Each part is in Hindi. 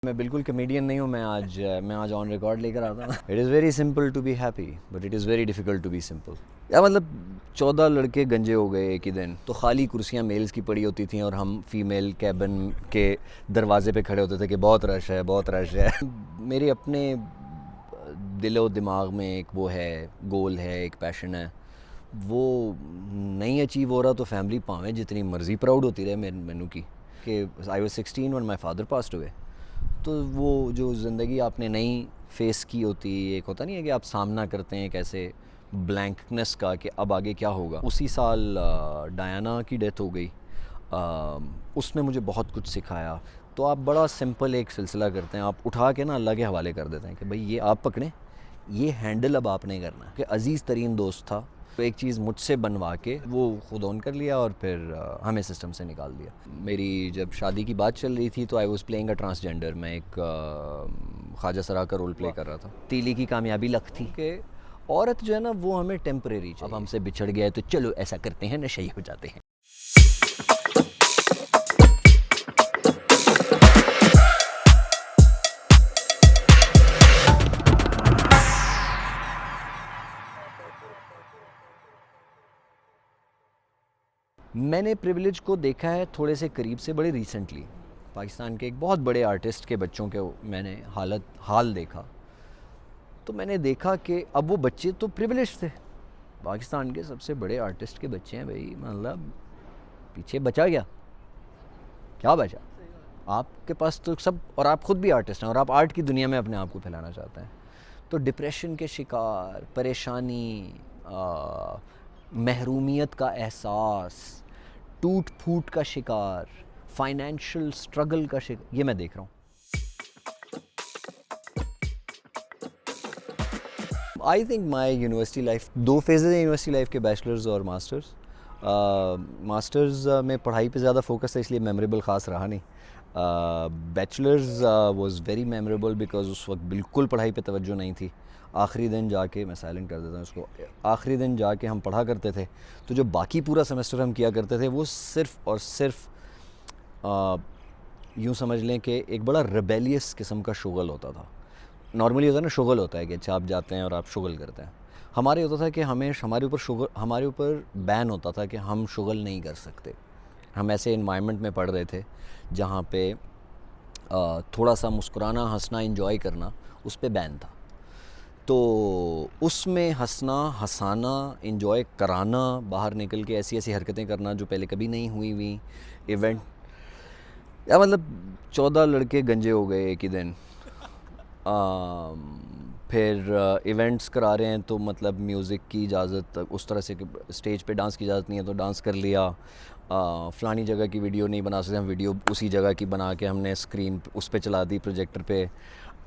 मैं बिल्कुल कमेडियन नहीं हूँ। मैं आज ऑन रिकॉर्ड लेकर आता हूँ। It is very simple to be happy but it is very difficult to be simple. या मतलब 14 लड़के गंजे हो गए एक ही दिन। तो खाली कुर्सियाँ मेल्स की पड़ी होती थी और हम फीमेल कैबिन के दरवाजे पे खड़े होते थे कि बहुत रश है, बहुत रश है। मेरे अपने दिलो दिमाग में एक वो है, गोल है, एक पैशन है। वो नहीं अचीव हो रहा तो फैमिली पावें जितनी मर्ज़ी प्राउड होती रहे मैनू की कि I was 16 when my father passed away. तो वो जो ज़िंदगी आपने नई फेस की होती, एक होता नहीं है कि आप सामना करते हैं कैसे ब्लैंकनेस का कि अब आगे क्या होगा। उसी साल डायना की डेथ हो गई। उसने मुझे बहुत कुछ सिखाया। तो आप बड़ा सिंपल एक सिलसिला करते हैं, आप उठा के ना अल्लाह के हवाले कर देते हैं कि भाई ये आप पकड़ें, ये हैंडल अब आपने करना है। कि अज़ीज़ तरीन दोस्त था, तो एक चीज़ मुझसे बनवा के वो खुद ऑन कर लिया और फिर हमें सिस्टम से निकाल दिया। मेरी जब शादी की बात चल रही थी तो I was playing a transgender. मैं एक ख्वाजा सरा का रोल प्ले कर रहा था। तीली की कामयाबी लक थी कि औरत जो है ना वो हमें टेम्परेरी चाहिए। अब हमसे बिछड़ गया है तो चलो ऐसा करते हैं, नशई हो जाते हैं। मैंने प्रिविलेज को देखा है थोड़े से करीब से बड़े रिसेंटली। पाकिस्तान के एक बहुत बड़े आर्टिस्ट के बच्चों के मैंने हाल देखा। तो मैंने देखा कि अब वो बच्चे तो प्रिविलेज थे, पाकिस्तान के सबसे बड़े आर्टिस्ट के बच्चे हैं भाई। मतलब पीछे बचा क्या बचा? आपके पास तो सब, और आप खुद भी आर्टिस्ट हैं और आप आर्ट की दुनिया में अपने आप को फैलाना चाहते हैं। तो डिप्रेशन के शिकार, परेशानी, महरूमियत का एहसास, टूट फूट का शिकार, फाइनेंशियल स्ट्रगल का शिकार, ये मैं देख रहा हूँ। I think my university life, दो फेजेज़ हैं यूनिवर्सिटी लाइफ के, बैचलर्स और मास्टर्स। मास्टर्स में पढ़ाई पे ज़्यादा फोकस था इसलिए मेमोरेबल ख़ास रहा नहीं। Bachelors was very memorable because उस वक्त बिल्कुल पढ़ाई पे तवज्जो नहीं थी। आखिरी दिन जाके, मैं साइलेंट कर देता हूँ इसको, आखिरी दिन जाके हम पढ़ा करते थे। तो जो बाकी पूरा सेमेस्टर हम किया करते थे वो सिर्फ़ और सिर्फ यूँ समझ लें कि एक बड़ा रेबेलियस किस्म का शुगल होता था। नॉर्मली होता है ना, शुगल होता है कि अच्छा आप जाते हैं और आप शुगल करते हैं। हमारे होता था कि हमारे ऊपर बैन होता था कि हम शुगल नहीं कर सकते। हम ऐसे इन्वायरमेंट में पढ़ रहे थे जहाँ पे थोड़ा सा मुस्कुराना, हंसना, एंजॉय करना उस पे बैन था। तो उसमें हंसना, हंसाना, एंजॉय कराना, बाहर निकल के ऐसी ऐसी हरकतें करना जो पहले कभी नहीं हुई इवेंट। या मतलब 14 लड़के गंजे हो गए एक ही दिन। फिर इवेंट्स करा रहे हैं तो मतलब म्यूज़िक की इजाज़त उस तरह से, स्टेज पे डांस की इजाज़त नहीं है तो डांस कर लिया। फ़लानी जगह की वीडियो नहीं बना सकते हम, वीडियो उसी जगह की बना के हमने स्क्रीन उस पे चला दी, प्रोजेक्टर पे।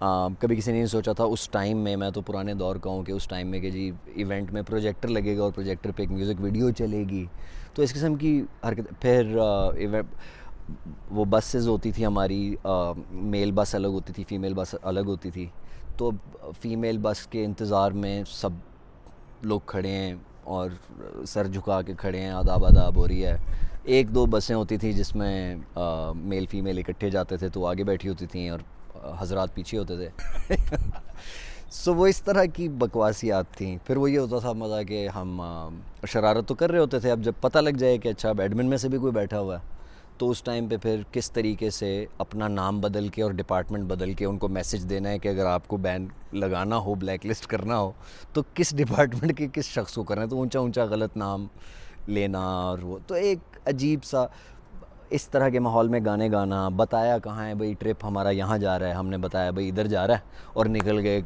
कभी किसी ने नहीं सोचा था उस टाइम में, मैं तो पुराने दौर का हूँ, कि उस टाइम में कि जी इवेंट में प्रोजेक्टर लगेगा और प्रोजेक्टर पे एक म्यूज़िक वीडियो चलेगी। तो इस किस्म की हरकत। फिर इवेंट, वो बसेस होती थी हमारी, मेल बस अलग होती थी, फ़ीमेल बस अलग होती थी। तो फ़ीमेल बस के इंतज़ार में सब लोग खड़े हैं और सर झुका के खड़े हैं, आदाब आदाब हो रही है। एक दो बसें होती थी जिसमें मेल फ़ीमेल इकट्ठे जाते थे, तो आगे बैठी होती थी और हजरात पीछे होते थे। सो वो इस तरह की बकवासियात थी। फिर वो ये होता था मज़ा कि हम शरारत तो कर रहे होते थे, अब जब पता लग जाए कि अच्छा अब एडमिन में से भी कोई बैठा हुआ है, तो उस टाइम पे फिर किस तरीके से अपना नाम बदल के और डिपार्टमेंट बदल के उनको मैसेज देना है कि अगर आपको बैन लगाना हो, ब्लैक लिस्ट करना हो, तो किस डिपार्टमेंट के किस शख्स को करना है। तो ऊंचा ऊंचा गलत नाम लेना, और वो तो एक अजीब सा इस तरह के माहौल में गाने गाना। बताया कहाँ है भाई, ट्रिप हमारा यहाँ जा रहा है, हमने बताया भाई इधर जा रहा है, और निकल गए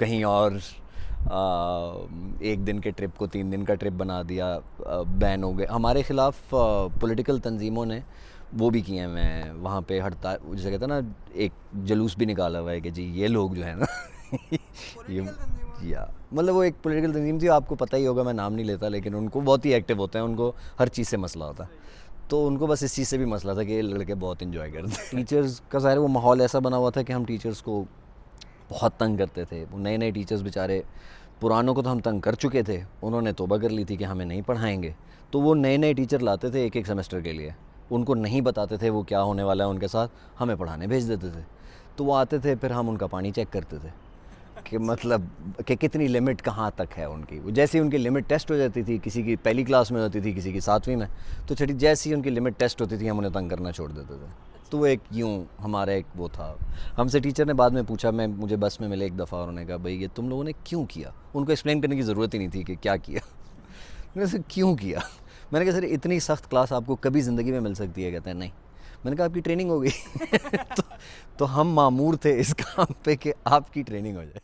कहीं और। एक दिन के ट्रिप को 3 दिन का ट्रिप बना दिया, बैन हो गए। हमारे ख़िलाफ़ पॉलिटिकल तंजीमों ने वो भी किए हैं। मैं वहाँ पे हड़ताल, जैसे कहते हैं ना, एक जुलूस भी निकाला हुआ है कि जी ये लोग जो है ना ये, या मतलब वो एक पॉलिटिकल तंजीम थी, आपको पता ही होगा, मैं नाम नहीं लेता, लेकिन उनको बहुत ही एक्टिव होते हैं, उनको हर चीज़ से मसला होता है। तो उनको बस इस चीज़ से भी मसला था कि ये लड़के बहुत इन्जॉय करते हैं। टीचर्स का ज़ाहिर वो माहौल ऐसा बना हुआ था कि हम टीचर्स को बहुत तंग करते थे। वो नए नए टीचर्स बेचारे, पुरानों को तो हम तंग कर चुके थे, उन्होंने तौबा कर ली थी कि हमें नहीं पढ़ाएंगे। तो वो नए नए टीचर लाते थे एक एक सेमेस्टर के लिए, उनको नहीं बताते थे वो क्या होने वाला है उनके साथ, हमें पढ़ाने भेज देते थे। तो वो आते थे, फिर हम उनका पानी चेक करते थे कि मतलब कि कितनी लिमिट कहाँ तक है उनकी। वो जैसे ही उनकी लिमिट टेस्ट हो जाती थी, किसी की पहली क्लास में होती थी, किसी की 7वीं में, तो छठी जैसे ही उनकी लिमिट टेस्ट होती थी हम उन्हें तंग करना छोड़ देते थे। तो वो एक यूँ हमारा एक वो था। हमसे टीचर ने बाद में पूछा, मैं मुझे बस में मिले एक दफ़ा, और उन्होंने कहा भाई ये तुम लोगों ने क्यों किया। उनको एक्सप्लेन करने की ज़रूरत ही नहीं थी कि क्या किया। मैंने कहा क्यों किया। मैंने कहा सर इतनी सख्त क्लास आपको कभी ज़िंदगी में मिल सकती है। कहते हैं नहीं। मैंने कहा आपकी ट्रेनिंग हो गई। तो, तो हम मामूर थे इस काम पे कि आपकी ट्रेनिंग हो जाए।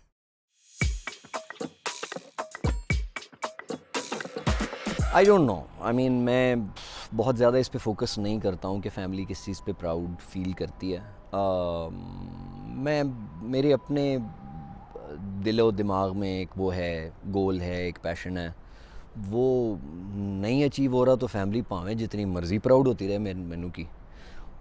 I don't know, I mean मैं बहुत ज़्यादा इस पे फोकस नहीं करता हूँ कि फ़ैमिली किस चीज़ पे प्राउड फील करती है। मैं मेरे अपने दिलो दिमाग में एक वो है, गोल है, एक पैशन है। वो नहीं अचीव हो रहा तो फैमिली पावें जितनी मर्ज़ी प्राउड होती रहे मैनू की,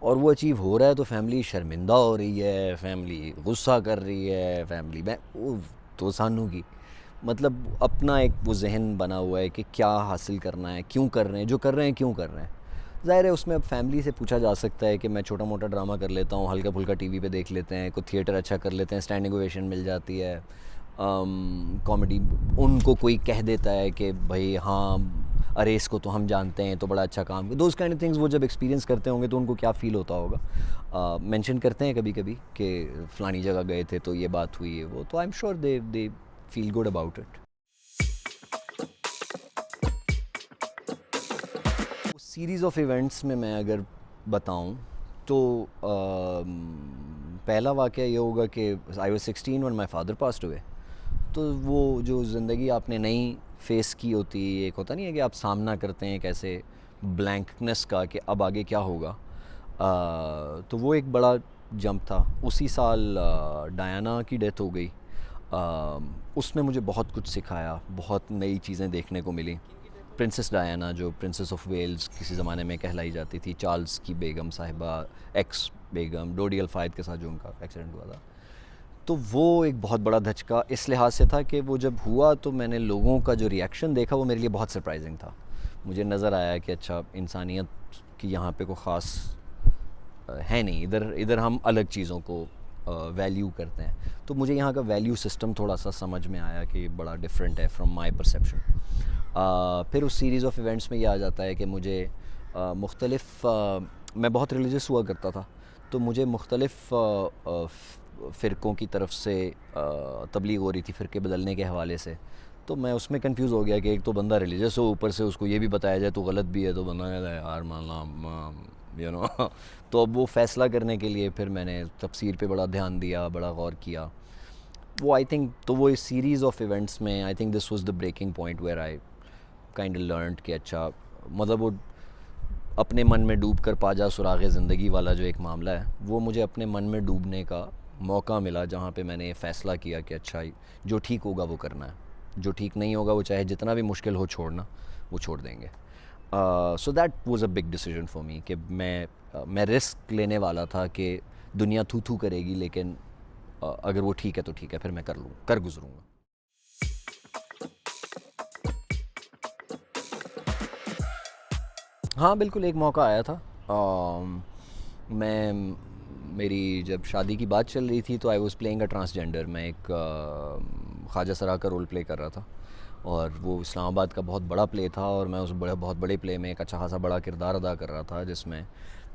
और वो अचीव हो रहा है तो फैमिली शर्मिंदा हो रही है, फैमिली गुस्सा कर रही है, फैमिली में वो तो सानू की मतलब अपना एक वो जहन बना हुआ है कि क्या हासिल करना है, क्यों कर रहे हैं, जो कर रहे हैं क्यों कर रहे हैं। ज़ाहिर है उसमें अब फैमिली से पूछा जा सकता है कि मैं छोटा मोटा ड्रामा कर लेता हूँ, हल्का फुल्का टीवी पे देख लेते हैं, कोई थिएटर अच्छा कर लेते हैं, स्टैंडिंग ओवेशन मिल जाती है, कॉमेडी उनको कोई कह देता है कि भाई हाँ अरे इसको तो हम जानते हैं तो बड़ा अच्छा काम, दोज काइंड ऑफ थिंग्स वो जब एक्सपीरियंस करते होंगे तो उनको क्या फ़ील होता होगा। मेंशन करते हैं कभी कभी कि फ़लानी जगह गए थे तो ये बात हुई है वो, तो I am sure they feel good about it. Series of events में मैं अगर बताऊं तो पहला वाक़या ये होगा कि I was 16 when my father passed away. तो वो जो ज़िंदगी आपने नई फेस की होती है, एक होता नहीं है कि आप सामना करते हैं कैसे ब्लैंकनेस का कि अब आगे क्या होगा। तो वो एक बड़ा जंप था। उसी साल डायना की डेथ हो गई। उसने मुझे बहुत कुछ सिखाया, बहुत नई चीज़ें देखने को मिली। प्रिंसेस डायना जो प्रिंसेस ऑफ वेल्स किसी ज़माने में कहलाई जाती थी, चार्ल्स की बेगम साहिबा, एक्स बेगम डोडी अल-फ़ायद के साथ जो उनका एक्सीडेंट हुआ था, तो वो एक बहुत बड़ा धचका इस लिहाज से था कि वो जब हुआ तो मैंने लोगों का जो रिएक्शन देखा वो मेरे लिए बहुत सरप्राइजिंग था। मुझे नज़र आया कि अच्छा इंसानियत की यहाँ पे कोई ख़ास है नहीं, इधर इधर हम अलग चीज़ों को वैल्यू करते हैं। तो मुझे यहाँ का वैल्यू सिस्टम थोड़ा सा समझ में आया कि बड़ा डिफरेंट है फ्रॉम माय परसेप्शन। फिर उस सीरीज़ ऑफ इवेंट्स में ये आ जाता है कि मुझे मुख्तलिफ़ मैं बहुत रिलीजियस हुआ करता था, तो मुझे मुख्तलिफ़ फ़िरक़ों की तरफ से तबलीग हो रही थी फ़िरके बदलने के हवाले से। तो मैं उसमें कंफ्यूज हो गया कि एक तो बंदा रिलीजियस हो, ऊपर से उसको ये भी बताया जाए तो गलत भी है, तो बंदा कहता है यार मान यू नो। तो अब वो फ़ैसला करने के लिए फिर मैंने तफसीर पे बड़ा ध्यान दिया, बड़ा गौर किया। वो आई थिंक तो वो इस सीरीज़ ऑफ इवेंट्स में I think this was the breaking point where I kind of learned कि अच्छा मतलब वो अपने मन में डूब कर पा जा सुराग़े ज़िंदगी वाला जो एक मामला है, वो मुझे अपने मन में डूबने का मौका मिला, जहाँ पे मैंने ये फ़ैसला किया कि अच्छा जो ठीक होगा वो करना है, जो ठीक नहीं होगा वो चाहे जितना भी मुश्किल हो छोड़ना, वो छोड़ देंगे। So that was a big decision for me कि मैं रिस्क लेने वाला था कि दुनिया थू थू करेगी, लेकिन अगर वो ठीक है तो ठीक है, फिर मैं कर गुजरूँगा। हाँ बिल्कुल, एक मौका आया था। मैं मेरी जब शादी की बात चल रही थी तो I was playing a transgender. मैं एक ख्वाजा सरा का रोल प्ले कर रहा था, और वो इस्लामाबाद का बहुत बड़ा प्ले था, और मैं उस बहुत बड़े प्ले में एक अच्छा खासा बड़ा किरदार अदा कर रहा था, जिसमें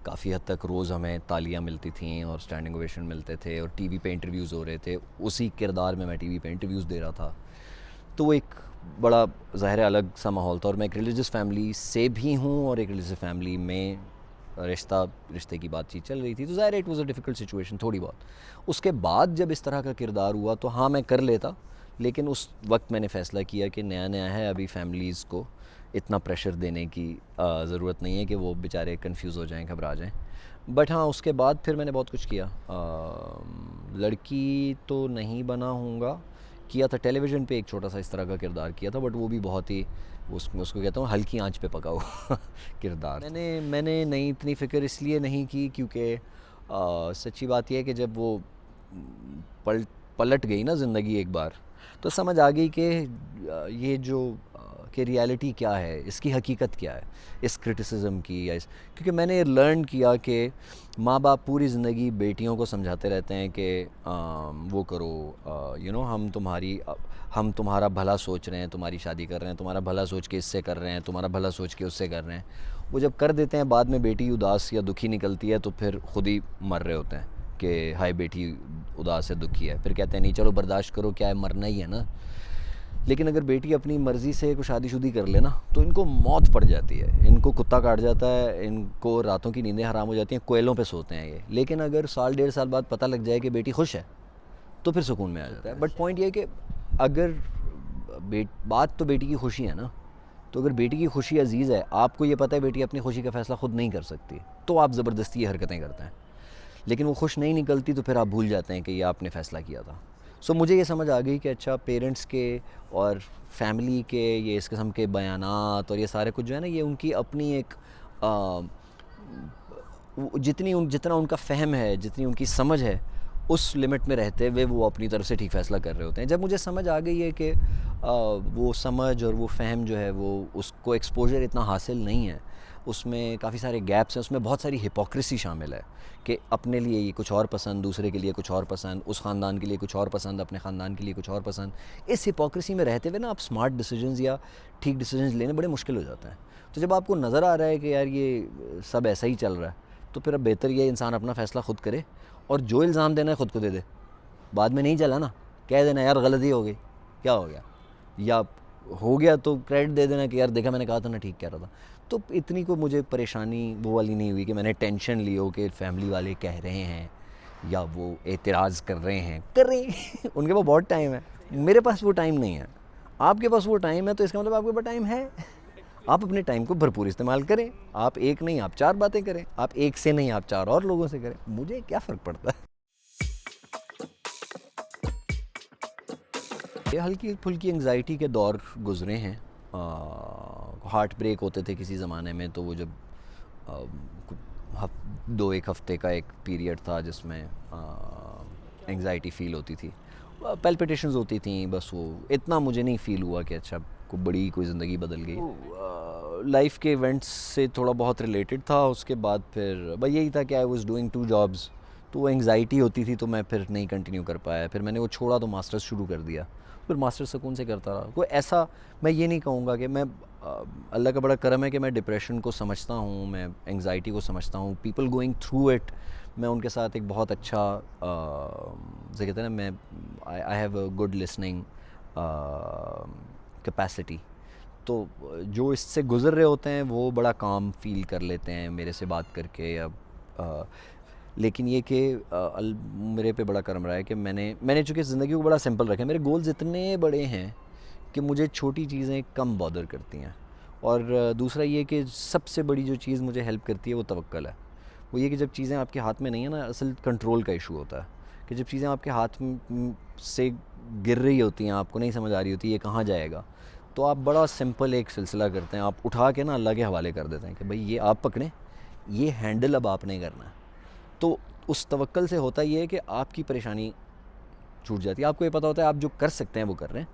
काफ़ी हद तक रोज़ हमें तालियां मिलती थीं और स्टैंडिंग ओवेशन मिलते थे, और टीवी पे इंटरव्यूज़ हो रहे थे। उसी किरदार में मैं टीवी पे इंटरव्यूज़ दे रहा था। तो वो एक बड़ा ज़ाहिर अलग सा माहौल था, और मैं एक रिलीजियस फैमिली से भी हूँ, और एक रिलीजियस फैमिली में रिश्ते की बातचीत चल रही थी, तो ज़ाहिर it was a difficult situation थोड़ी बहुत। उसके बाद जब इस तरह का किरदार हुआ तो हाँ मैं कर लेता, लेकिन उस वक्त मैंने फ़ैसला किया कि नया नया है, अभी फैमिलीज़ को इतना प्रेशर देने की ज़रूरत नहीं है कि वो बेचारे कंफ्यूज हो जाएं, घबरा जाएं। बट हाँ उसके बाद फिर मैंने बहुत कुछ किया। लड़की तो नहीं बना हूँगा, किया था टेलीविज़न पे एक छोटा सा इस तरह का किरदार किया था, बट वो भी बहुत ही उसको कहता हूँ हल्की आंच पे पका हुआ किरदार। मैंने नहीं इतनी फ़िक्र इसलिए नहीं की क्योंकि सच्ची बात यह है कि जब वो पलट गई ना ज़िंदगी एक बार, तो समझ आ गई कि ये जो कि रियलिटी क्या है, इसकी हकीकत क्या है, इस क्रिटिसिज्म की या इस, क्योंकि मैंने लर्न किया कि माँ बाप पूरी ज़िंदगी बेटियों को समझाते रहते हैं कि वो करो, हम तुम्हारा भला सोच रहे हैं, तुम्हारी शादी कर रहे हैं, तुम्हारा भला सोच के इससे कर रहे हैं, तुम्हारा भला सोच के उससे कर रहे हैं। वो जब कर देते हैं, बाद में बेटी उदास या दुखी निकलती है तो फिर खुद ही मर रहे होते हैं कि हाय बेटी उदास है, दुखी है। फिर कहते हैं नहीं चलो बर्दाश्त करो, क्या है, मरना ही है ना। लेकिन अगर बेटी अपनी मर्ज़ी से कुछ शादीशुदी कर ले ना तो इनको मौत पड़ जाती है, इनको कुत्ता काट जाता है, इनको रातों की नींदें हराम हो जाती हैं, कोयलों पे सोते हैं ये। लेकिन अगर साल 1.5 साल बाद पता लग जाए कि बेटी खुश है तो फिर सुकून में आ जाता है। बट पॉइंट ये है कि अगर बात तो बेटी की खुशी है ना, तो अगर बेटी की खुशी अजीज़ है, आपको ये पता है बेटी अपनी खुशी का फ़ैसला ख़ुद नहीं कर सकती, तो आप ज़बरदस्ती ये हरकतें करते हैं। लेकिन वो खुश नहीं निकलती तो फिर आप भूल जाते हैं कि ये आपने फ़ैसला किया था। सो मुझे ये समझ आ गई कि अच्छा पेरेंट्स के और फैमिली के ये इस किस्म के बयानात और ये सारे कुछ जो है ना, ये उनकी अपनी एक जितना उनका फ़हम है, जितनी उनकी समझ है, उस लिमिट में रहते हुए वो अपनी तरफ से ठीक फ़ैसला कर रहे होते हैं। जब मुझे समझ आ गई है कि वो समझ और वो फ़हम जो है वो उसको एक्सपोजर इतना हासिल नहीं है, उसमें काफ़ी सारे गैप्स हैं, उसमें बहुत सारी हिपोक्रेसी शामिल है कि अपने लिए ये कुछ और पसंद, दूसरे के लिए कुछ और पसंद, उस ख़ानदान के लिए कुछ और पसंद, अपने ख़ानदान के लिए कुछ और पसंद। इस हिपोक्रेसी में रहते हुए ना आप स्मार्ट डिसीजंस या ठीक डिसीजंस लेने बड़े मुश्किल हो जाते हैं। तो जब आपको नज़र आ रहा है कि यार ये सब ऐसा ही चल रहा है, तो फिर अब बेहतर ये इंसान अपना फ़ैसला ख़ुद करे और जो इल्ज़ाम देना है ख़ुद को दे दे। बाद में नहीं चला ना, कह देना यार गलती हो गई, क्या हो गया, या हो गया तो क्रेडिट दे देना कि यार देखा मैंने कहा था ना, ठीक कह रहा था। तो इतनी को मुझे परेशानी वो वाली नहीं हुई कि मैंने टेंशन ली हो कि फैमिली वाले कह रहे हैं या वो एतराज़ कर रहे हैं, कर रहे हैं उनके पास बहुत टाइम है, मेरे पास वो टाइम नहीं है। आपके पास वो टाइम है तो इसका मतलब आपके पास टाइम है। आप अपने टाइम को भरपूर इस्तेमाल करें। आप एक नहीं, आप 4 बातें करें। आप एक से नहीं, आप 4 और लोगों से करें। मुझे क्या फ़र्क पड़ता है। ये हल्की फुल्की एंग्जाइटी के दौर गुजरे हैं। हार्ट ब्रेक होते थे किसी ज़माने में, तो वो जब 2-1 हफ़्ते का एक पीरियड था जिसमें एंग्जाइटी फ़ील होती थी, पैल्पिटेशंस होती थी, बस वो इतना मुझे नहीं फ़ील हुआ कि अच्छा कोई बड़ी कोई ज़िंदगी बदल गई। लाइफ के इवेंट्स से थोड़ा बहुत रिलेटेड था। उसके बाद फिर बस यही था कि आई वाज़ डूइंग 2 जॉब्स, तो वो एंग्जाइटी होती थी तो मैं फिर नहीं कंटिन्यू कर पाया। फिर मैंने वो छोड़ा तो मास्टर्स शुरू कर दिया, फिर मास्टर्स सुकून से करता रहा। कोई ऐसा मैं ये नहीं कहूँगा कि मैं अल्लाह का बड़ा करम है कि मैं डिप्रेशन को समझता हूँ, मैं एंग्जाइटी को समझता हूँ, पीपल गोइंग थ्रू इट, मैं उनके साथ एक बहुत अच्छा जैसे कहते हैं ना, मैं I have a good listening capacity. तो जो इससे गुज़र रहे होते हैं वो बड़ा काम फ़ील कर लेते हैं मेरे से बात करके या लेकिन ये कि मेरे पे बड़ा करम रहा है कि मैंने चूँकि ज़िंदगी को बड़ा सिंपल रखा है। मेरे गोल्स इतने बड़े हैं कि मुझे छोटी चीज़ें कम बॉदर करती हैं। और दूसरा ये कि सबसे बड़ी जो चीज़ मुझे हेल्प करती है वो तवक्कल है। वो ये कि जब चीज़ें आपके हाथ में नहीं है ना, असल कंट्रोल का इशू होता है कि जब चीज़ें आपके हाथ से गिर रही होती हैं, आपको नहीं समझ आ रही होती ये कहाँ जाएगा, तो आप बड़ा सिंपल एक सिलसिला करते हैं, आप उठा के ना अल्लाह के हवाले कर देते हैं कि भाई ये आप पकड़ें, ये हैंडल अब आपने करना है। तो उस तवक्कल से होता ये है कि आपकी परेशानी छूट जाती है। आपको ये पता होता है आप जो कर सकते हैं वो कर रहे हैं,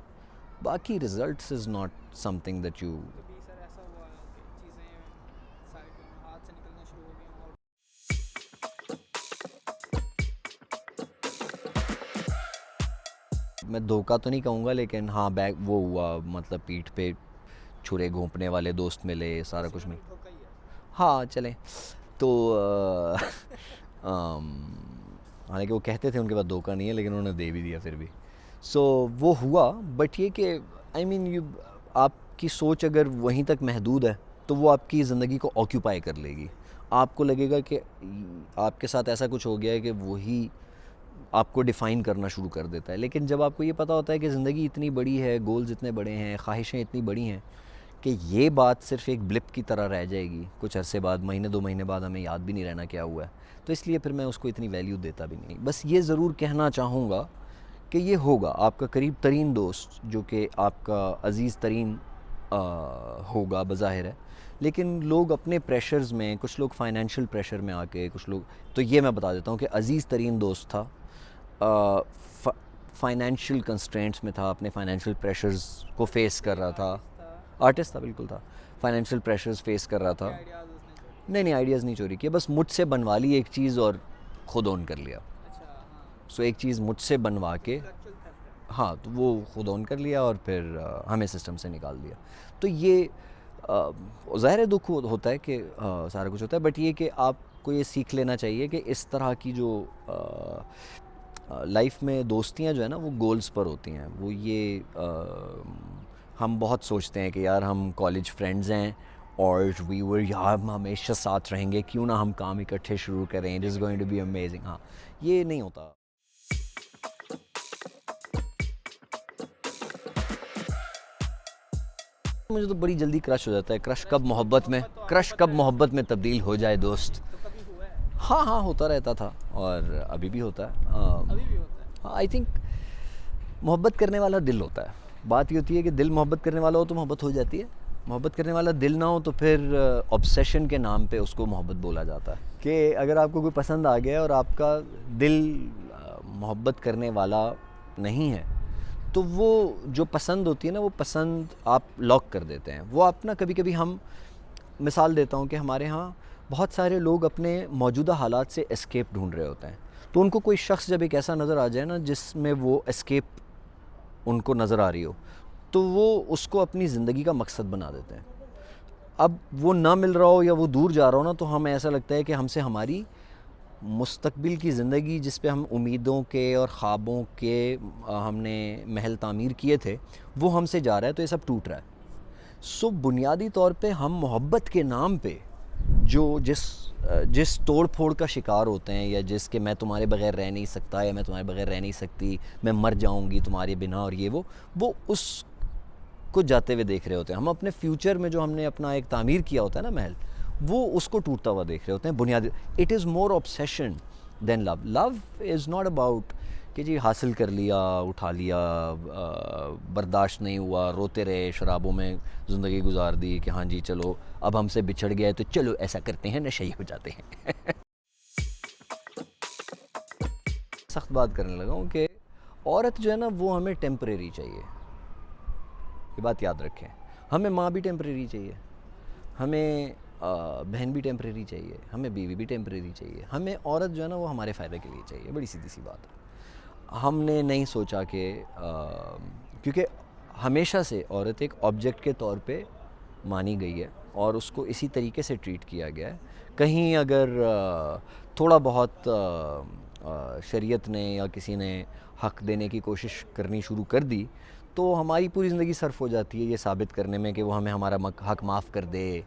बाकी results is not something that you. कभी सर ऐसा हुआ कि चीज़ें साइड में हाथ से निकलना शुरू हो गई और मैं धोखा तो नहीं कहूँगा, लेकिन हाँ बैक वो हुआ, मतलब पीठ पे छुरे घोंपने वाले दोस्त मिले, सारा कुछ मिल, धोखा ही है। हाँ चलें। तो हालांकि वो कहते थे उनके पास धोखा नहीं है, लेकिन उन्होंने दे भी दिया फिर भी। सो वो हुआ। बट ये कि आई मीन यू, आपकी सोच अगर वहीं तक महदूद है तो वो आपकी ज़िंदगी को ऑक्यूपाई कर लेगी। आपको लगेगा कि आपके साथ ऐसा कुछ हो गया है कि वही आपको डिफ़ाइन करना शुरू कर देता है। लेकिन जब आपको ये पता होता है कि ज़िंदगी इतनी बड़ी है, गोल्स इतने बड़े हैं, ख्वाहिशें इतनी बड़ी हैं कि ये बात सिर्फ़ एक ब्लिप की तरह रह जाएगी, कुछ अरसे बाद, महीने 2 महीने बाद हमें याद भी नहीं रहना क्या हुआ है, तो इसलिए फिर मैं उसको इतनी वैल्यू देता भी नहीं। बस ये ज़रूर कहना चाहूँगा कि ये होगा आपका करीब तरीन दोस्त, जो कि आपका अज़ीज़ तरीन होगा बज़ाहिर है, लेकिन लोग अपने प्रेशर्स में, कुछ लोग फ़ाइनेंशियल प्रेशर में आके, कुछ लोग, तो ये मैं बता देता हूँ कि अज़ीज़ तरीन दोस्त था, फाइनेंशियल कंस्ट्रेंट्स में था, अपने फाइनेंशियल प्रेशर्स को फेस कर रहा था। आर्टिस्ट था, बिल्कुल था। फाइनेंशियल प्रेशर्स फेस कर रहा था। आइडियाज़ उसने छोड़े? नहीं नहीं, आइडियाज़ नहीं चोरी किए, बस मुझसे बनवा ली एक चीज़ और खुद ओन कर लिया। अच्छा, हाँ। सो एक चीज़ मुझसे बनवा के, इंटेलेक्चुअल थेफ्ट है। हाँ, तो वो खुद ऑन कर लिया और फिर हमें सिस्टम से निकाल दिया। तो ये ज़ाहिर है दुख होता है कि सारा कुछ होता है, बट ये कि आपको ये सीख लेना चाहिए कि इस तरह की जो लाइफ में दोस्तियां जो है ना वो गोल्स पर होती हैं। वो ये हम बहुत सोचते हैं कि यार हम कॉलेज फ्रेंड्स हैं और वी वर यार हम हमेशा साथ रहेंगे, क्यों ना हम काम इकट्ठे शुरू करें, it is going to be amazing. हाँ, ये नहीं होता। मुझे तो बड़ी जल्दी क्रश हो जाता है। क्रश कब मोहब्बत में, क्रश कब मोहब्बत में तब्दील हो जाए दोस्त। तो कभी हुआ है? हाँ हाँ, होता रहता था और अभी भी होता है। अभी भी होता है? आई थिंक मोहब्बत करने वाला दिल होता है। बात ये होती है कि दिल मोहब्बत करने वाला हो तो मोहब्बत हो जाती है, मोहब्बत करने वाला दिल ना हो तो फिर ऑब्सेशन के नाम पे उसको मोहब्बत बोला जाता है। कि अगर आपको कोई पसंद आ गया और आपका दिल मोहब्बत करने वाला नहीं है, तो वो जो पसंद होती है ना, वो पसंद आप लॉक कर देते हैं। वो आप ना, कभी कभी हम, मिसाल देता हूँ कि हमारे यहाँ बहुत सारे लोग अपने मौजूदा हालात से एस्केप ढूंढ रहे होते हैं। तो उनको कोई शख्स जब एक ऐसा नज़र आ जाए ना जिसमें वो एस्केप उनको नज़र आ रही हो, तो वो उसको अपनी ज़िंदगी का मकसद बना देते हैं। अब वो ना मिल रहा हो या वो दूर जा रहा हो ना, तो हमें ऐसा लगता है कि हमसे हमारी मुस्तकबिल की ज़िंदगी, जिस पे हम उम्मीदों के और ख्वाबों के हमने महल तामीर किए थे, वो हमसे जा रहा है, तो ये सब टूट रहा है। सो बुनियादी तौर पे हम मोहब्बत के नाम पे जो जिस तोड़ फोड़ का शिकार होते हैं, या जिसके मैं तुम्हारे बगैर रह नहीं सकता, या मैं तुम्हारे बगैर रह नहीं सकती, मैं मर जाऊंगी तुम्हारे बिना, और ये वो उस को जाते हुए देख रहे होते हैं। हम अपने फ्यूचर में जो हमने अपना एक तामीर किया होता है ना महल, वो उसको टूटता हुआ देख रहे होते हैं। बुनियादी, it is more obsession than love. Love is not about कि जी हासिल कर लिया, उठा लिया, बर्दाश्त नहीं हुआ, रोते रहे, शराबों में ज़िंदगी गुजार दी कि हाँ जी चलो अब हमसे बिछड़ गया है तो चलो ऐसा करते हैं, नशे हो जाते हैं। सख्त बात करने लगा हूँ कि औरत जो है ना वो हमें टेम्परेरी चाहिए, ये बात याद रखें। हमें माँ भी टेम्परेरी चाहिए, हमें बहन भी टेम्परेरी चाहिए, हमें बीवी भी टेम्परेरी चाहिए। हमें औरत जो है ना वो हमारे फ़ायदे के लिए चाहिए, बड़ी सीधी सी बात है। हमने नहीं सोचा कि क्योंकि हमेशा से औरत एक ऑब्जेक्ट के तौर पे मानी गई है और उसको इसी तरीके से ट्रीट किया गया है। कहीं अगर थोड़ा बहुत शरीयत ने या किसी ने हक़ देने की कोशिश करनी शुरू कर दी, तो हमारी पूरी ज़िंदगी सर्फ हो जाती है ये साबित करने में कि वो हमें हमारा हक़ माफ़ कर दे।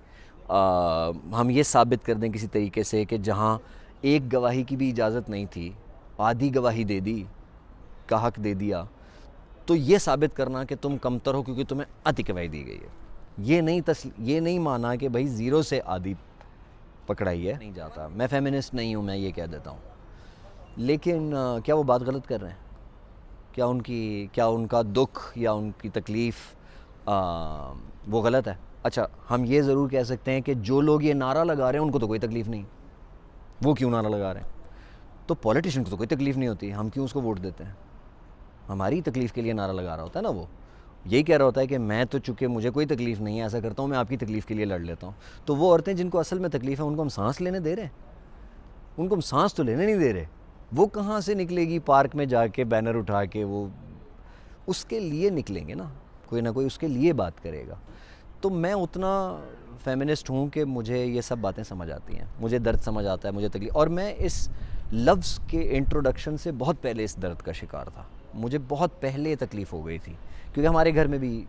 हम ये साबित कर दें किसी तरीके से कि जहाँ एक गवाही की भी इजाज़त नहीं थी, आधी गवाही दे दी, का हक़ दे दिया, तो ये साबित करना कि तुम कमतर हो क्योंकि तुम्हें अति गवाही दी गई है। ये नहीं माना कि भाई ज़ीरो से आधी पकड़ाई है, नहीं जाता। मैं फेमिनिस्ट नहीं हूँ, मैं ये कह देता हूँ। लेकिन क्या वो बात गलत कर रहे हैं? क्या उनका दुख या उनकी तकलीफ़ वो गलत है? अच्छा, हम ये ज़रूर कह सकते हैं कि जो लोग ये नारा लगा रहे हैं उनको तो कोई तकलीफ़ नहीं, वो क्यों नारा लगा रहे हैं? तो पॉलिटिशियन को तो कोई तकलीफ़ नहीं होती, हम क्यों उसको वोट देते हैं? हमारी तकलीफ़ के लिए नारा लगा रहा होता है ना वो। यही कह रहा होता है कि मैं तो चूँकि मुझे कोई तकलीफ़ नहीं है, ऐसा करता हूँ, मैं आपकी तकलीफ़ के लिए लड़ लेता हूँ। तो वो औरतें जिनको असल में तकलीफ़ है, उनको हम सांस लेने दे रहे हैं? उनको हम सांस तो लेने नहीं दे रहे। वो कहाँ से निकलेगी पार्क में जाके बैनर उठा के? वो उसके लिए निकलेंगे ना कोई उसके लिए बात करेगा। तो मैं उतना फेमिनिस्ट हूँ कि मुझे ये सब बातें समझ आती हैं, मुझे दर्द समझ आता है, मुझे तकलीफ़, और मैं इस लफ्ज़ के इंट्रोडक्शन से बहुत पहले इस दर्द का शिकार था। मुझे बहुत पहले तकलीफ़ हो गई थी, क्योंकि हमारे घर में भी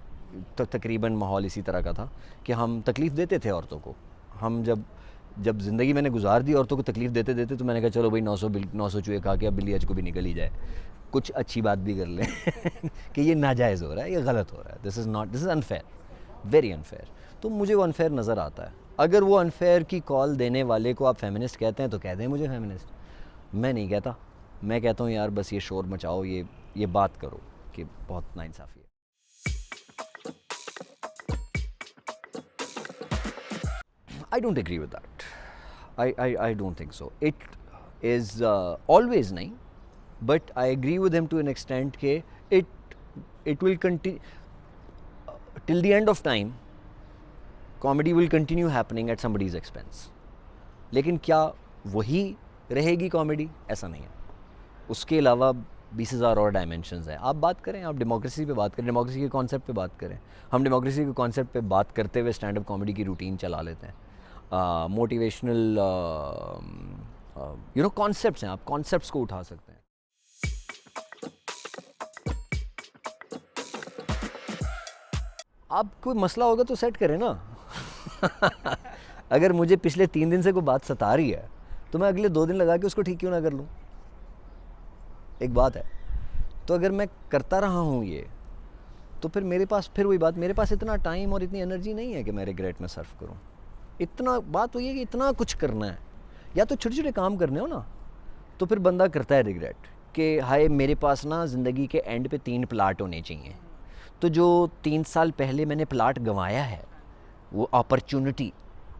तकरीबन माहौल इसी तरह का था कि हम तकलीफ़ देते थे औरतों को। हम जब ज़िंदगी मैंने गुजार दी औरतों को तकलीफ़ देते देते, तो मैंने कहा चलो भाई 900 चूहे खा के अब बिल्ली आज को भी निकल ही जाए, कुछ अच्छी बात भी कर लें। कि ये नाजायज़ हो रहा है, ये गलत हो रहा है, this is unfair, very unfair. तो मुझे वो अनफेयर नज़र आता है। अगर वो अनफेयर की कॉल देने वाले को आप फेमिनिस्ट कहते हैं तो कह दें मुझे फेमिनिस्ट, मैं नहीं कहता। मैं कहता हूँ यार बस ये शोर मचाओ, ये बात करो कि बहुत नाइंसाफ़ी है। I don't agree with that. I don't think so. It is always nahi, but I agree with him to an extent कि it will continue till the end of time. Comedy will continue happening at somebody's expense, लेकिन क्या वही रहेगी कॉमेडी? ऐसा नहीं है। उसके अलावा 20,000 और डायमेंशंस हैं। आप बात करें, आप डेमोक्रेसी पे बात करें, डेमोक्रेसी के कॉन्सेप्ट पे बात करें। हम डेमोक्रेसी के कॉन्सेप्ट पे बात करते हुए स्टैंड अप कॉमेडी की रूटीन चला लेते हैं। मोटिवेशनल कॉन्सेप्ट्स हैं, आप कॉन्सेप्ट्स को उठा सकते हैं। आप कोई मसला होगा तो सेट करें ना। अगर मुझे पिछले 3 दिन से कोई बात सता रही है तो मैं अगले 2 दिन लगा के उसको ठीक क्यों ना कर लूँ? एक बात है। तो अगर मैं करता रहा हूँ ये, तो फिर मेरे पास फिर वही बात, मेरे पास इतना टाइम और इतनी एनर्जी नहीं है कि मैं रिग्रेट में सर्व करूँ। इतना बात वही है कि इतना कुछ करना है, या तो छोटे छोटे काम करने हो ना, तो फिर बंदा करता है रिग्रेट कि हाय मेरे पास ना ज़िंदगी के एंड पे 3 प्लाट होने चाहिए। तो जो 3 साल पहले मैंने प्लाट गंवाया है, वो अपॉर्चुनिटी,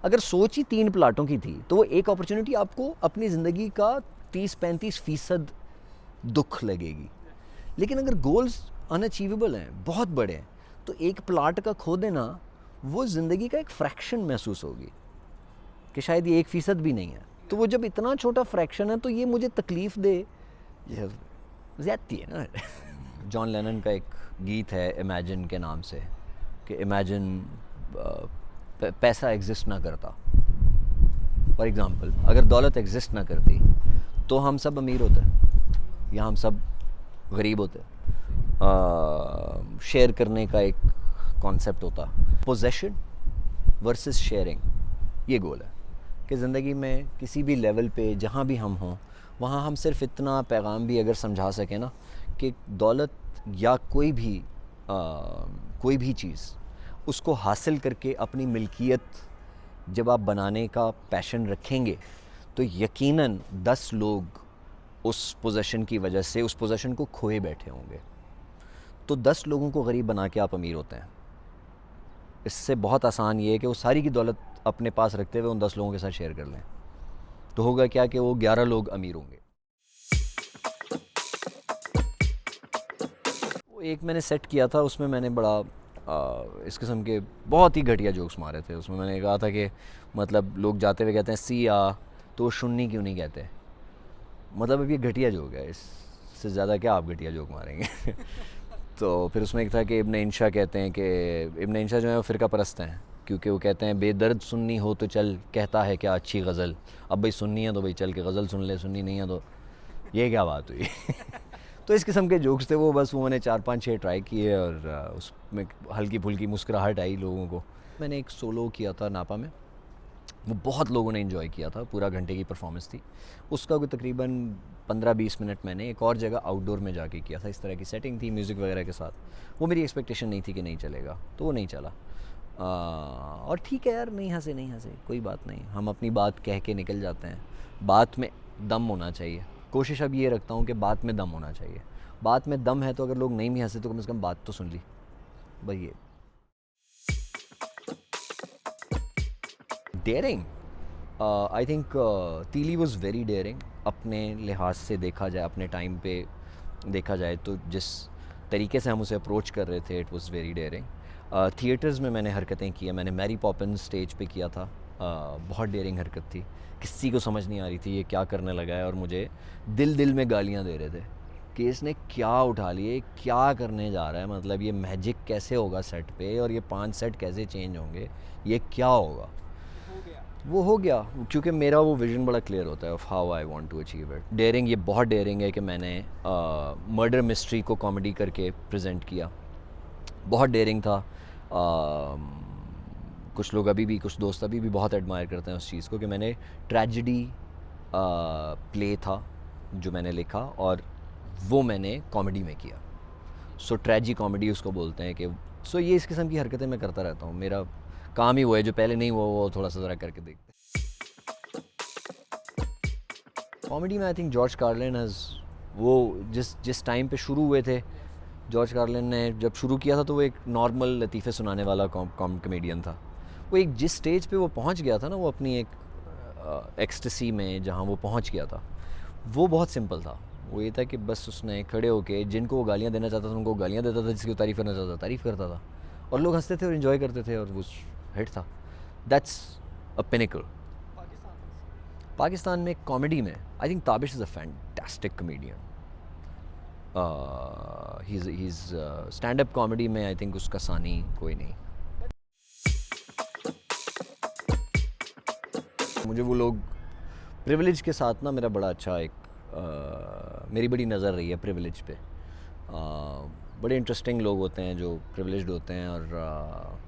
अगर सोच ही 3 प्लाटों की थी तो वो एक अपॉर्चुनिटी आपको अपनी ज़िंदगी का 30-35% दुख लगेगी। लेकिन अगर गोल्स अनअचीवेबल हैं, बहुत बड़े हैं, तो एक प्लाट का खो देना वो ज़िंदगी का एक फ्रैक्शन महसूस होगी कि शायद ये 1% भी नहीं है। तो वो जब इतना छोटा फ्रैक्शन है तो ये मुझे तकलीफ़ दे, ये ज़्यादती है ना। जॉन लेनन का एक गीत है इमेजिन के नाम से, कि इमेजिन पैसा एग्जिस्ट ना करता, फॉर एग्ज़ाम्पल अगर दौलत एग्जिस्ट ना करती तो हम सब अमीर होते या हम सब गरीब होते। शेयर करने का एक कॉन्सेप्ट होता, पोजेशन वर्सेस शेयरिंग, ये गोल है कि ज़िंदगी में किसी भी लेवल पे जहाँ भी हम हों वहाँ हम सिर्फ इतना पैगाम भी अगर समझा सकें ना कि दौलत या कोई भी चीज़, उसको हासिल करके अपनी मिल्कियत जब आप बनाने का पैशन रखेंगे तो यकीनन 10 लोग उस पोजेशन की वजह से उस पोजेशन को खोए बैठे होंगे। तो 10 लोगों को गरीब बना के आप अमीर होते हैं। इससे बहुत आसान ये है कि वो सारी की दौलत अपने पास रखते हुए उन 10 लोगों के साथ शेयर कर लें, तो होगा क्या कि वो 11 लोग अमीर होंगे। वो एक मैंने सेट किया था, उसमें मैंने बड़ा इस किस्म के बहुत ही घटिया जोक्स मारे थे। उसमें मैंने कहा था कि मतलब लोग जाते हुए कहते हैं सी आ, तो वो शुन्नी क्यों नहीं कहते। मतलब अब ये घटिया जोक है, इससे ज़्यादा क्या आप घटिया जोक मारेंगे। तो फिर उसमें एक था कि इब्न इंशा कहते हैं कि इब्न इंशा जो है वो फ़िरका परस्त हैं, क्योंकि वो कहते हैं बेदर्द सुन्नी हो तो चल, कहता है क्या अच्छी गज़ल। अब भाई सुन्नी है तो भाई चल के गज़ल सुन ले, सुन्नी नहीं है तो ये क्या बात हुई। तो इस किस्म के जोक्स थे वो, बस वो मैंने 4-5-6 ट्राई किए और उसमें हल्की फुल्की मुस्कुराहट आई लोगों को। मैंने एक सोलो किया था नापा में, वो बहुत लोगों ने एंजॉय किया था, पूरा घंटे की परफॉर्मेंस थी उसका। कोई तकरीबन 15-20 मिनट मैंने एक और जगह आउटडोर में जाके किया था। इस तरह की सेटिंग थी म्यूज़िक वगैरह के साथ। वो मेरी एक्सपेक्टेशन नहीं थी कि नहीं चलेगा, तो वो नहीं चला। और ठीक है यार, नहीं हंसे कोई बात नहीं, हम अपनी बात कह के निकल जाते हैं। बात में दम होना चाहिए। कोशिश अब ये रखता हूँ कि बात में दम होना चाहिए। बात में दम है तो अगर लोग नहीं भी हंसे तो कम से कम बात तो सुन ली भाई। ये डेयरिंग, आई थिंक तीली वॉज वेरी डेयरिंग। अपने लिहाज से देखा जाए, अपने टाइम पे देखा जाए तो जिस तरीके से हम उसे अप्रोच कर रहे थे, it was very dairying. Theatres में मैंने हरकतें की हैं। मैंने मैरी पॉपिंस स्टेज पे किया था, बहुत डेयरिंग हरकत थी। किसी को समझ नहीं आ रही थी ये क्या करने लगा है, और मुझे दिल में गालियाँ दे रहे थे कि इसने क्या उठा लिए, क्या करने जा रहा है, मतलब ये मैजिक कैसे होगा सेट पे, और ये 5 सेट कैसे चेंज होंगे, ये क्या होगा। वो हो गया क्योंकि मेरा वो विज़न बड़ा क्लियर होता है of how I want to achieve it. Daring, ये बहुत डेयरिंग है कि मैंने मर्डर मिस्ट्री को कॉमेडी करके प्रेजेंट किया। बहुत डेयरिंग था। कुछ लोग अभी भी, कुछ दोस्त अभी भी बहुत एडमायर करते हैं उस चीज़ को कि मैंने ट्रेजिडी प्ले था जो मैंने लिखा और वो मैंने कॉमेडी में किया। सो ट्रेजी कॉमेडी उसको बोलते हैं कि ये इस किस्म की हरकतें मैं करता रहता हूँ। मेरा काम ही वो है, जो पहले नहीं हुआ वो थोड़ा सा ज़रा करके देखते। कॉमेडी में I think George Carlin has, वो जिस टाइम पे शुरू हुए थे, जॉर्ज कार्लिन ने जब शुरू किया था तो वो एक नॉर्मल लतीफ़े सुनाने वाला कॉमेडियन था। वो एक जिस स्टेज पे वो पहुंच गया था ना, वो अपनी एक एक्सटेसी में जहां वो पहुंच गया था, वो बहुत सिंपल था। वो ये था कि बस उसने खड़े होके जिनको वो गालियाँ देना चाहता था उनको गालियाँ देता था, जिसकी वो तारीफ़ करना चाहता था तारीफ़ करता था, और लोग हंसते थे और इन्जॉय करते थे, और वो हिट था। That's a pinnacle. पाकिस्तान में पाकिस्तान में कॉमेडी में I think Tabish is a fantastic comedian. He is stand up comedy में आई थिंक उसका सानी कोई नहीं। मुझे वो लोग प्रिविलेज के साथ ना, मेरा बड़ा अच्छा एक मेरी बड़ी नज़र रही है प्रिविलेज पे। बड़े इंटरेस्टिंग लोग होते हैं जो प्रिविलेज्ड होते हैं, और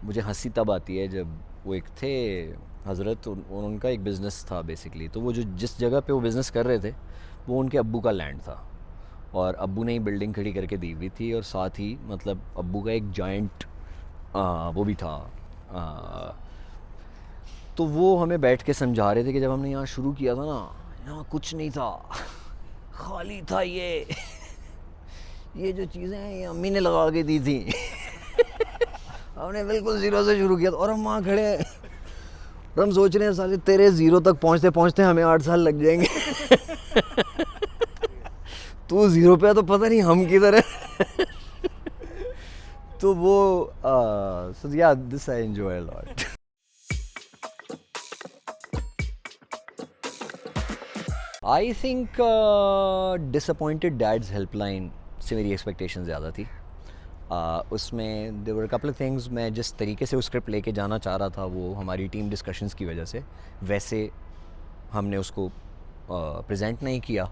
मुझे हंसी तब आती है जब वो एक थे हज़रत, उनका एक बिज़नेस था बेसिकली। तो वो जो जिस जगह पे वो बिज़नेस कर रहे थे वो उनके अब्बू का लैंड था, और अब्बू ने ही बिल्डिंग खड़ी करके दी हुई थी, और साथ ही मतलब अब्बू का एक जॉइंट वो भी था। तो वो हमें बैठ के समझा रहे थे कि जब हमने यहाँ शुरू किया था ना, यहाँ कुछ नहीं था, खाली था ये जो चीज़ें हैं ये अम्मी ने लगा के दी थी। हमने बिल्कुल ज़ीरो से शुरू किया था, और हम वहाँ खड़े हैं और हम सोच रहे हैं साले तेरे ज़ीरो तक पहुँचते पहुँचते हमें 8 साल लग जाएंगे। तू ज़ीरो पे है तो पता नहीं हम किधर है। तो वो so yeah, this I enjoy a lot. I think disappointed dads helpline से मेरी एक्सपेक्टेशन ज़्यादा थी। उसमें there were couple of things, मैं जिस तरीके से वो स्क्रिप्ट लेके जाना चाह रहा था वो हमारी टीम डिस्कशंस की वजह से वैसे हमने उसको प्रेजेंट नहीं किया,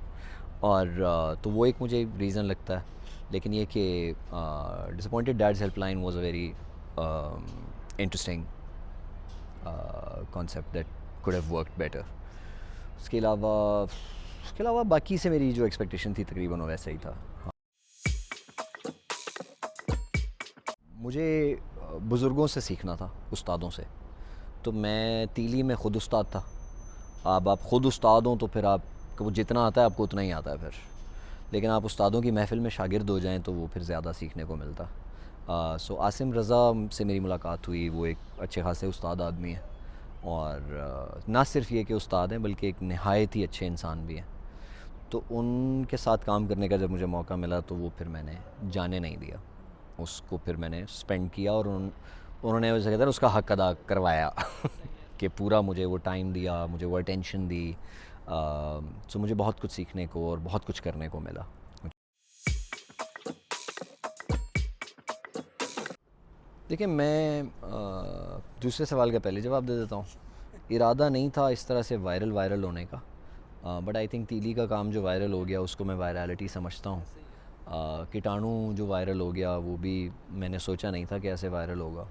और तो वो एक मुझे रीज़न लगता है। लेकिन ये कि disappointed dads helpline was a very interesting concept that could have worked better. उसके अलावा बाकी से मेरी जो एक्सपेक्टेशन थी तकरीबन वो वैसा ही था। हाँ। मुझे बुज़ुर्गों से सीखना था, उस्तादों से। तो मैं तीली में ख़ुद उस्ताद था। अब आप ख़ुद उस्ताद हों तो फिर आपको जितना आता है आपको उतना ही आता है फिर। लेकिन आप उस्तादों की महफ़िल में शागिर्द हो जाएं तो वो फिर ज़्यादा सीखने को मिलता। सो आसिम रज़ा से मेरी मुलाकात हुई, वो एक अच्छे खासे उस्ताद आदमी हैं, और ना सिर्फ ये कि उस्ताद हैं बल्कि एक नहायत ही अच्छे इंसान भी हैं। तो उनके साथ काम करने का जब मुझे मौका मिला तो वो फिर मैंने जाने नहीं दिया, उसको फिर मैंने स्पेंड किया, और उन्होंने उसे कहते हैं उसका हक़ अदा करवाया। कि पूरा मुझे वो टाइम दिया, मुझे वो अटेंशन दी। सो मुझे बहुत कुछ सीखने को और बहुत कुछ करने को मिला। देखिए, मैं दूसरे सवाल का पहले जवाब दे देता हूँ। इरादा नहीं था इस तरह से वायरल होने का, बट आई थिंक तीली का काम जो वायरल हो गया उसको मैं वायरलिटी समझता हूँ। कीटाणु जो वायरल हो गया वो भी मैंने सोचा नहीं था कि ऐसे वायरल होगा,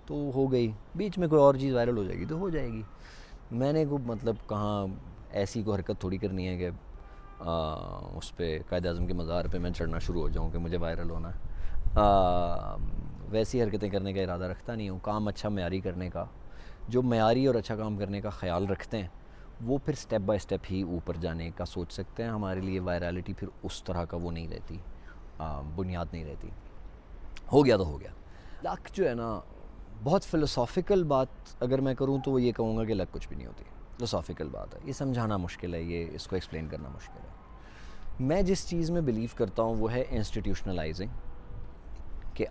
तो हो गई। बीच में कोई और चीज़ वायरल हो जाएगी तो हो जाएगी। मैंने को मतलब कहाँ ऐसी कोई हरकत थोड़ी करनी है कि उस पर कायद आज़म के मज़ार पे मैं चढ़ना शुरू हो जाऊँ कि मुझे वायरल होना है। वैसी हरकतें करने का इरादा रखता नहीं हूँ। काम अच्छा मयारी करने का, जो मयारी और अच्छा काम करने का ख़याल रखते हैं वो फिर स्टेप बाय स्टेप ही ऊपर जाने का सोच सकते हैं। हमारे लिए वायरलिटी फिर उस तरह का वो नहीं रहती, बुनियाद नहीं रहती। हो गया तो हो गया। लक जो है ना, बहुत फ़िलोसॉफ़िकल बात अगर मैं करूँ तो वो ये कहूँगा कि लक कुछ भी नहीं होती। फ़िलोसॉफ़िकल बात है, ये समझाना मुश्किल है, ये इसको एक्सप्लेन करना मुश्किल है। मैं जिस चीज़ में बिलीव करता हूँ वो है इंस्टीट्यूशनलाइजिंग, कि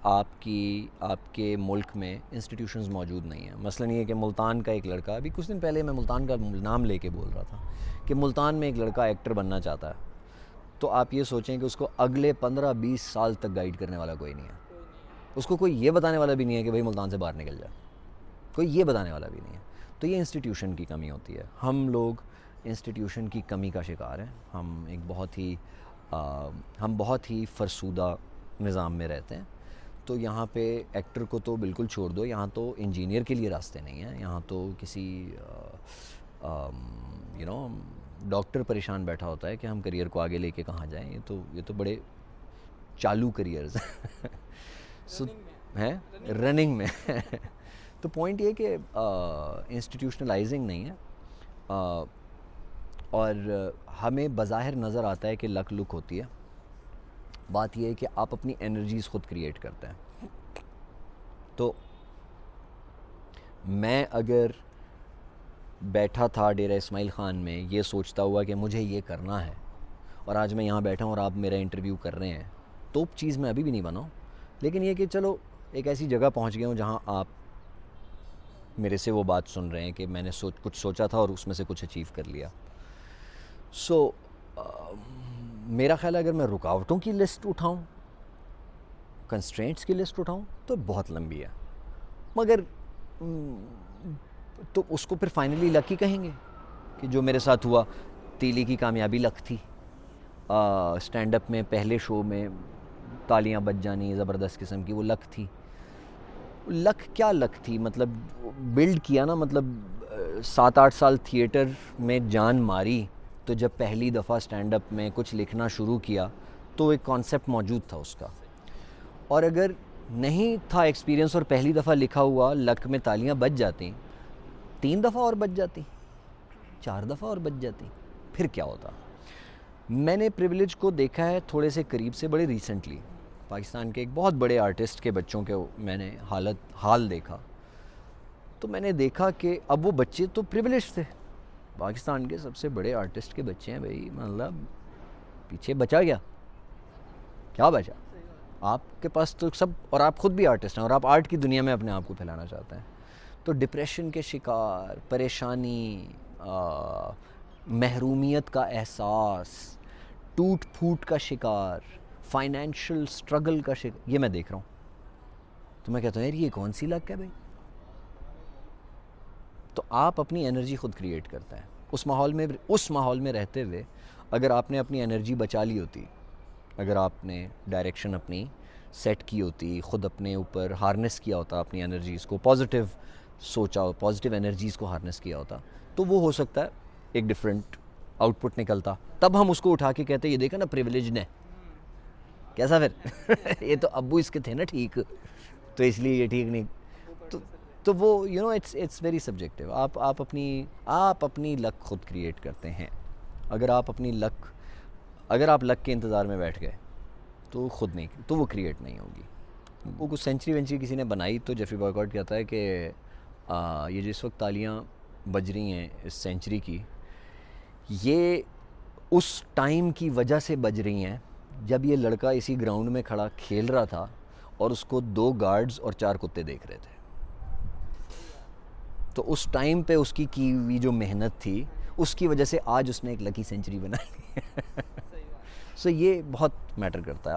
आपके मुल्क में इंस्टीट्यूशंस मौजूद नहीं हैं। मसलन ये कि मुल्तान का एक लड़का, अभी कुछ दिन पहले मैं मुल्तान का नाम लेके बोल रहा था कि मुल्तान में एक लड़का एक्टर बनना चाहता है, तो आप ये सोचें कि उसको अगले 15-20 साल तक गाइड करने वाला कोई नहीं है। कोई नहीं है। उसको कोई ये बताने वाला भी नहीं है कि भाई मुल्तान से बाहर निकल जाए, कोई ये बताने वाला भी नहीं है। तो ये इंस्टीट्यूशन की कमी होती है। हम लोग इंस्टीट्यूशन की कमी का शिकार हैं। हम बहुत ही फरसूदा निज़ाम में रहते हैं। तो यहाँ पे एक्टर को तो बिल्कुल छोड़ दो, यहाँ तो इंजीनियर के लिए रास्ते नहीं हैं। यहाँ तो किसी डॉक्टर परेशान बैठा होता है कि हम करियर को आगे लेके कहाँ जाएं। ये तो बड़े चालू करियर्स सो हैं, रनिंग में। तो पॉइंट ये कि इंस्टीट्यूशनलाइजिंग नहीं है, और हमें बज़ाहिर नज़र आता है कि लक लुक होती है। बात यह है कि आप अपनी एनर्जीज़ ख़ुद क्रिएट करते हैं। तो मैं अगर बैठा था डेरा इस्माइल ख़ान में ये सोचता हुआ कि मुझे ये करना है, और आज मैं यहाँ बैठा हूँ और आप मेरा इंटरव्यू कर रहे हैं, तो चीज़ मैं अभी भी नहीं बना हूँ। लेकिन ये कि चलो एक ऐसी जगह पहुँच गया हूँ जहाँ आप मेरे से वो बात सुन रहे हैं कि मैंने कुछ सोचा था और उसमें से कुछ अचीव कर लिया। सो मेरा ख्याल है अगर मैं रुकावटों की लिस्ट उठाऊं, कंस्ट्रेंट्स की लिस्ट उठाऊं, तो बहुत लंबी है। मगर तो उसको फिर फाइनली लक ही कहेंगे कि जो मेरे साथ हुआ, तीली की कामयाबी लक थी। स्टैंड अप में पहले शो में तालियां बज जानी ज़बरदस्त किस्म की, वो लक थी। लक क्या लक थी, मतलब बिल्ड किया ना, मतलब 7-8 साल थिएटर में जान मारी, तो जब पहली दफ़ा स्टैंड अप में कुछ लिखना शुरू किया तो एक कॉन्सेप्ट मौजूद था उसका। और अगर नहीं था एक्सपीरियंस और पहली दफ़ा लिखा हुआ लक में तालियां बज जाती, 3 दफ़ा और बज जाती, 4 दफ़ा और बज जाती, फिर क्या होता। मैंने प्रिविलेज को देखा है थोड़े से करीब से, बड़े रिसेंटली। पाकिस्तान के एक बहुत बड़े आर्टिस्ट के बच्चों के मैंने हाल देखा, तो मैंने देखा कि अब वो बच्चे तो प्रिविलेज थे, पाकिस्तान के सबसे बड़े आर्टिस्ट के बच्चे हैं भाई, मतलब पीछे बचा क्या बचा आपके पास तो सब, और आप खुद भी आर्टिस्ट हैं और आप आर्ट की दुनिया में अपने आप को फैलाना चाहते हैं। तो डिप्रेशन के शिकार, परेशानी, महरूमियत का एहसास, टूट फूट का शिकार, फाइनेंशियल स्ट्रगल का शिकार, ये मैं देख रहा हूँ। तो मैं कहता हूँ यार ये कौन सी लक है भाई। तो आप अपनी एनर्जी खुद क्रिएट करते हैं। उस माहौल में रहते हुए अगर आपने अपनी एनर्जी बचा ली होती, अगर आपने डायरेक्शन अपनी सेट की होती, ख़ुद अपने ऊपर हार्नेस किया होता अपनी एनर्जीज़ को, पॉजिटिव सोचा, पॉजिटिव एनर्जीज़ को हार्नेस किया होता, तो वो हो सकता है एक डिफरेंट आउटपुट निकलता। तब हम उसको उठा के कहते ये देखा ना प्रिविलेज ने, कैसा फिर ये तो अब्बू इसके थे ना ठीक, तो इसलिए ये ठीक नहीं। तो वो इट्स वेरी सब्जेक्टिव। आप अपनी लक खुद क्रिएट करते हैं। अगर आप लक के इंतज़ार में बैठ गए तो खुद नहीं, तो वो क्रिएट नहीं होगी। वो कुछ सेंचुरी किसी ने बनाई, तो जेफरी बॉयकॉट कहता है कि ये जिस वक्त तालियां बज रही हैं इस सेंचुरी की, ये उस टाइम की वजह से बज रही हैं जब ये लड़का इसी ग्राउंड में खड़ा खेल रहा था और उसको 2 गार्ड्स और 4 कुत्ते देख रहे थे। तो उस टाइम पे उसकी की हुई जो मेहनत थी, उसकी वजह से आज उसने एक लकी सेंचुरी बना ली। सो ये बहुत मैटर करता है।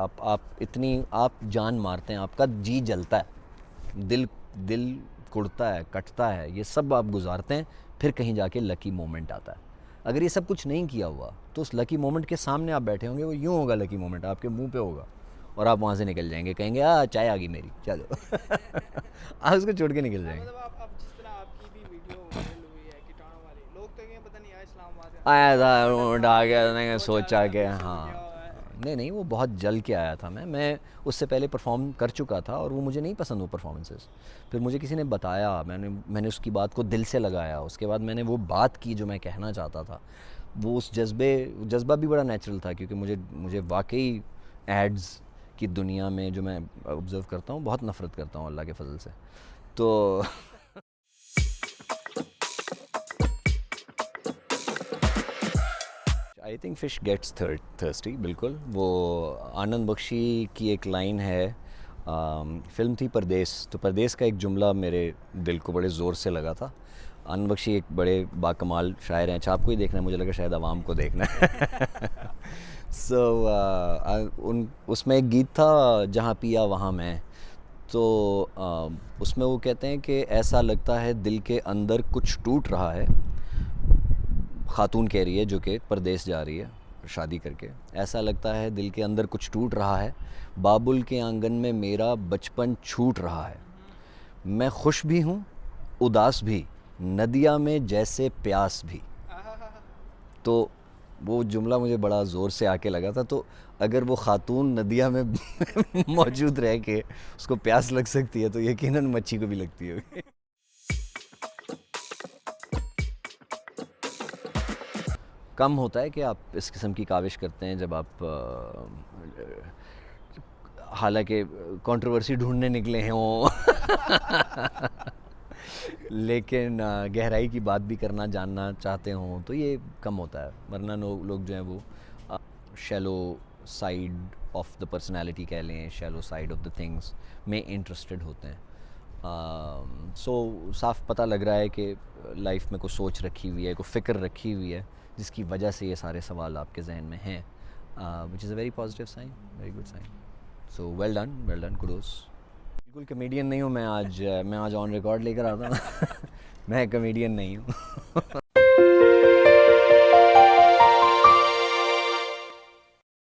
आप जान मारते हैं, आपका जी जलता है, दिल कुड़ता है, कटता है, ये सब आप गुजारते हैं, फिर कहीं जाके लकी मोमेंट आता है। अगर ये सब कुछ नहीं किया हुआ तो उस लकी मोमेंट के सामने आप बैठे होंगे, वो यूँ होगा, लकी मोमेंट आपके मुंह पे होगा और आप वहाँ से निकल जाएंगे, कहेंगे चाय आ गई मेरी, चलो आप उसको छोड़ के निकल जाएंगे। मतलब आप जिस तरह आपकी भी वीडियो वायरल हुई है कीटाणु वाली, लोग तो कहेंगे पता नहीं आया इस्लामाबाद आया था, उठा के सोचा के, गया हाँ हुआ है। नहीं वो बहुत जल के आया था। मैं उससे पहले परफॉर्म कर चुका था और वो मुझे नहीं पसंद वो परफॉर्मेंसेस। फिर मुझे किसी ने बताया, मैंने उसकी बात को दिल से लगाया, उसके बाद मैंने वो बात की जो मैं कहना चाहता था। वो उस जज्बा भी बड़ा नेचुरल था, क्योंकि मुझे वाकई एड्स की दुनिया में जो मैं ऑब्ज़र्व करता हूँ, बहुत नफ़रत करता हूँ अल्लाह के फजल से। तो I think fish gets thirsty, बिल्कुल। वो आनंद बख्शी की एक लाइन है, फ़िल्म थी परदेस, तो परदेस का एक जुमला मेरे दिल को बड़े ज़ोर से लगा था। आनंद बख्शी एक बड़े बाकमाल शायर हैं, अच्छा आपको ही देखना है, मुझे लगा शायद आवाम को देखना है। उसमें एक गीत था, जहाँ पिया वहाँ मैं, तो उसमें वो कहते हैं कि ऐसा लगता है दिल के अंदर कुछ टूट रहा है, खातून कह रही है जो कि परदेस जा रही है शादी करके, ऐसा लगता है दिल के अंदर कुछ टूट रहा है, बाबुल के आंगन में मेरा बचपन छूट रहा है, मैं खुश भी हूँ उदास भी, नदिया में जैसे प्यास भी। तो वो जुमला मुझे बड़ा ज़ोर से आके लगा था। तो अगर वो खातून नदिया में मौजूद रह के उसको प्यास लग सकती है, तो यकीनन मच्छी को भी लगती होगी। कम होता है कि आप इस किस्म की काविश करते हैं जब आप हालांकि कंट्रोवर्सी ढूंढने निकले हैं वो लेकिन गहराई की बात भी करना जानना चाहते हों, तो ये कम होता है। वरना लोग जो हैं वो shallow side of the personality कह लें, shallow side of the things में इंटरेस्टेड होते हैं। सो साफ पता लग रहा है कि लाइफ में कुछ सोच रखी हुई है, कुछ फ़िक्र रखी हुई है, जिसकी वजह से ये सारे सवाल आपके जहन में हैं, which is a very positive sign, very good sign. So well done, kudos. बिल्कुल कमेडियन नहीं हूँ मैं आज ऑन रिकॉर्ड लेकर आता हूँ मैं कमेडियन नहीं हूँ